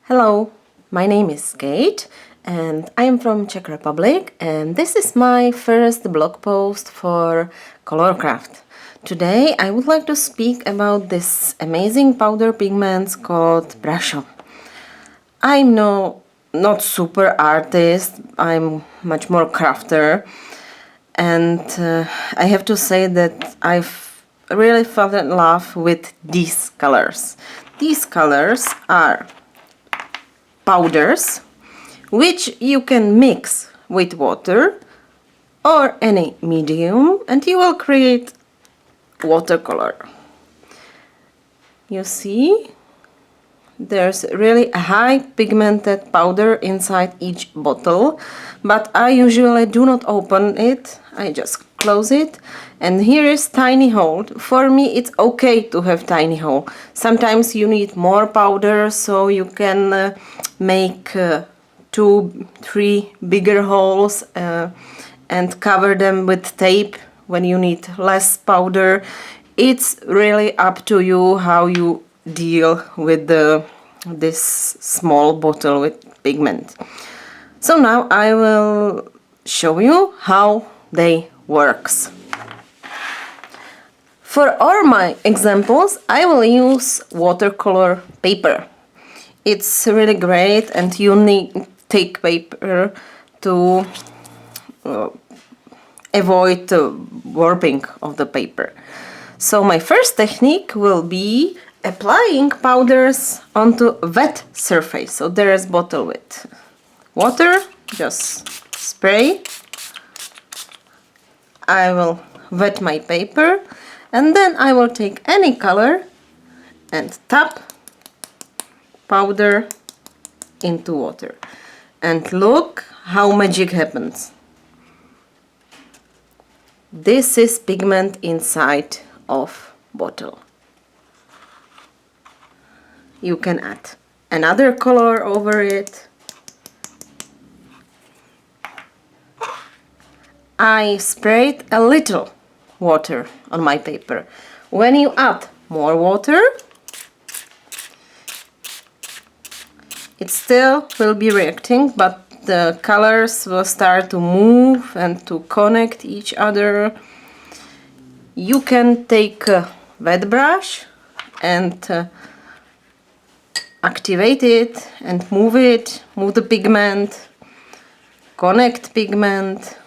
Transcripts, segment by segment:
Hello, my name is Kate and I am from Czech Republic, and this is my first blog post for Colourcraft. Today I would like to speak about this amazing powder pigments called Brusho. I'm not super artist, I'm much more crafter, and I have to say that I've really fallen in love with these colors. These colors are powders which you can mix with water or any medium and you will create watercolor. You see, there's really a high pigmented powder inside each bottle, but I usually do not open it, I just close it, and here is tiny hole. For me it's okay to have tiny hole. Sometimes you need more powder, so you can make 2-3 bigger holes and cover them with tape when you need less powder. It's really up to you how you deal with this small bottle with pigment. So now I will show you how they works. For all my examples I will use watercolor paper. It's really great and you need thick paper to avoid warping of the paper. So my first technique will be applying powders onto wet surface. So there is bottle with water, just spray. I will wet my paper and then I will take any color and tap powder into water. And look how magic happens. This is pigment inside of bottle. You can add another color over it. I sprayed a little water on my paper. When you add more water, it still will be reacting, but the colors will start to move and to connect each other. You can take a wet brush and activate it and move the pigment, connect pigment.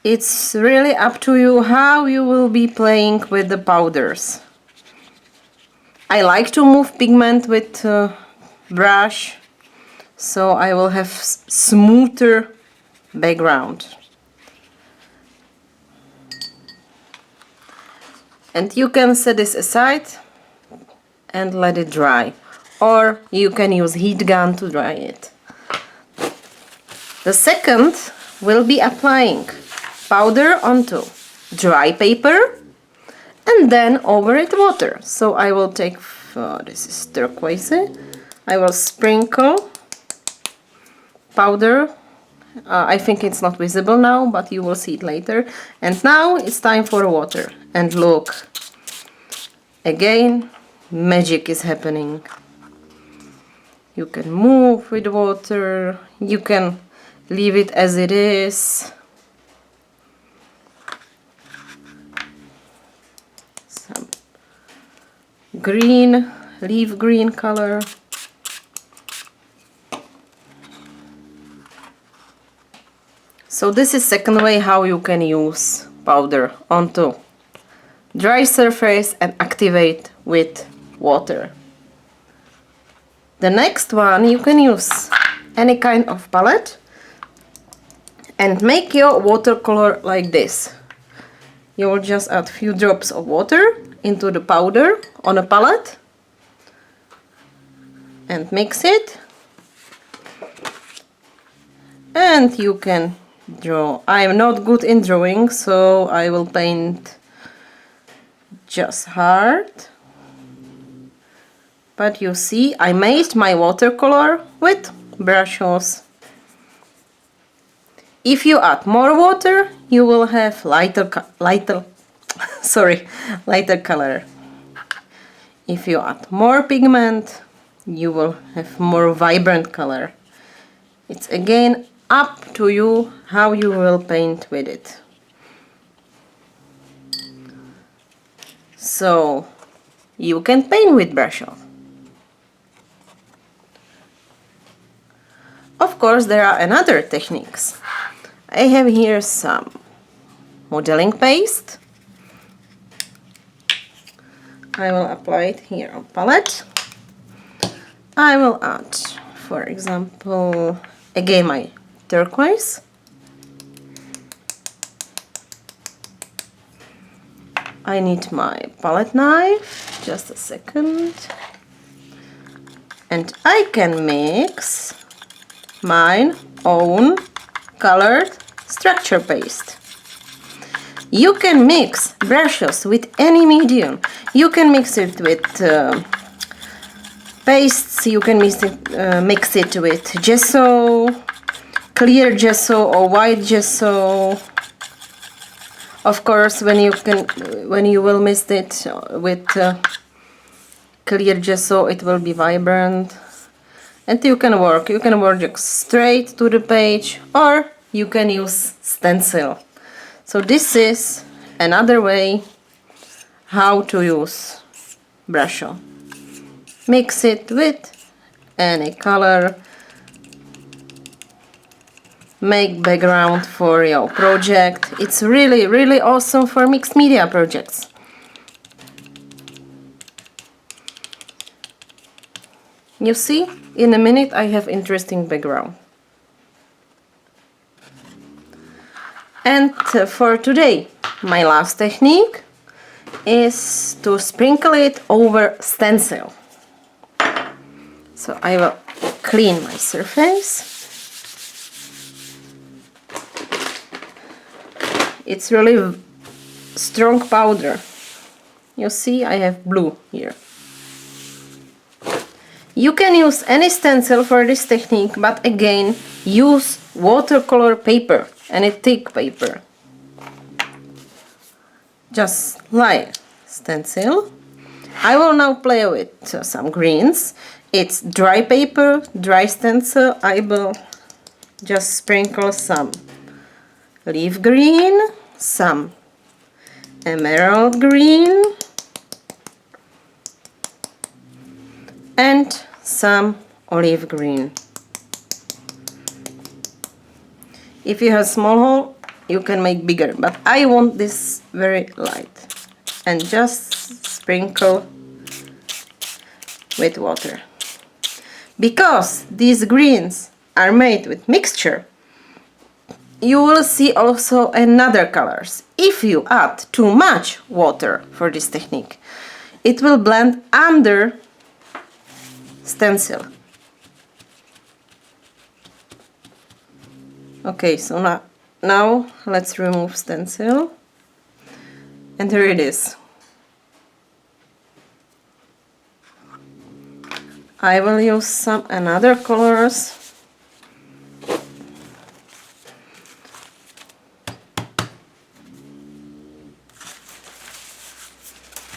It's really up to you how you will be playing with the powders. I like to move pigment with brush, so I will have smoother background. And you can set this aside and let it dry, or you can use heat gun to dry it. The second will be applying powder onto dry paper and then over it water. So I will take, this is turquoise, I will sprinkle powder. I think it's not visible now, but you will see it later. And now it's time for water. And look, again, magic is happening. You can move with water, you can leave it as it is. Some green, leaf green color. So this is second way how you can use powder onto dry surface and activate with water. The next one, you can use any kind of palette and make your watercolor like this. You will just add few drops of water into the powder on a palette and mix it, and you can draw. I am not good in drawing, so I will paint just hard. But you see, I made my watercolor with brushes. If you add more water, you will have lighter color. If you add more pigment, you will have more vibrant color. It's again up to you how you will paint with it. So you can paint with Brusho. Of course, there are another techniques. I have here some modeling paste. I will apply it here on palette. I will add, for example, again my turquoise. I need my palette knife, just a second. And I can mix my own colored structure paste. You can mix brushes with any medium. You can mix it with pastes, you can mix it with gesso, clear gesso or white gesso. Of course, when you will mix it with clear gesso, it will be vibrant. And you can work straight to the page, or you can use stencil. So this is another way how to use Brusho. Mix it with any color. Make background for your project. It's really, really awesome for mixed media projects. You see, in a minute I have interesting background. And for today, my last technique is to sprinkle it over stencil. So I will clean my surface. It's really strong powder. You see, I have blue here. You can use any stencil for this technique, but again, use watercolor paper, any thick paper. Just like stencil. I will now play with some greens. It's dry paper, dry stencil. I will just sprinkle some leaf green, some emerald green, and some olive green. If you have small hole, you can make bigger, but I want this very light. And just sprinkle with water. Because these greens are made with mixture, you will see also another colors. If you add too much water for this technique, it will blend under stencil. Okay, so now let's remove stencil. And here it is. I will use some another colors.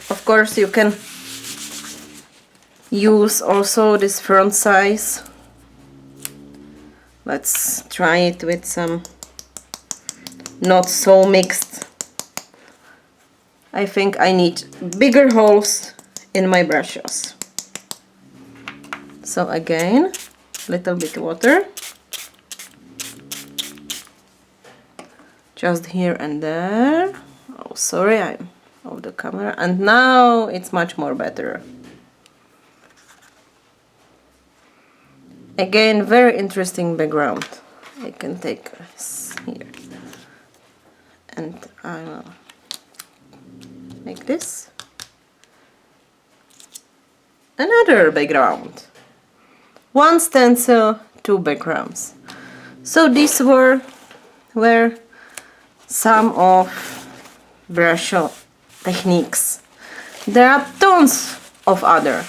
Of course, you can use also this front size. Let's try it with some not so mixed. I think I need bigger holes in my brushes. So again, little bit water. Just here and there. Oh, sorry, I'm off the camera. And now it's much more better. Again, very interesting background. I can take this here. And I will make this. Another background. One stencil, two backgrounds. So these were some of Brusho techniques. There are tons of other,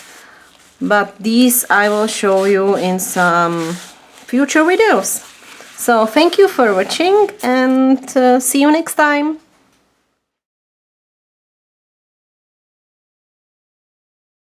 but these I will show you in some future videos. So thank you for watching, and see you next time.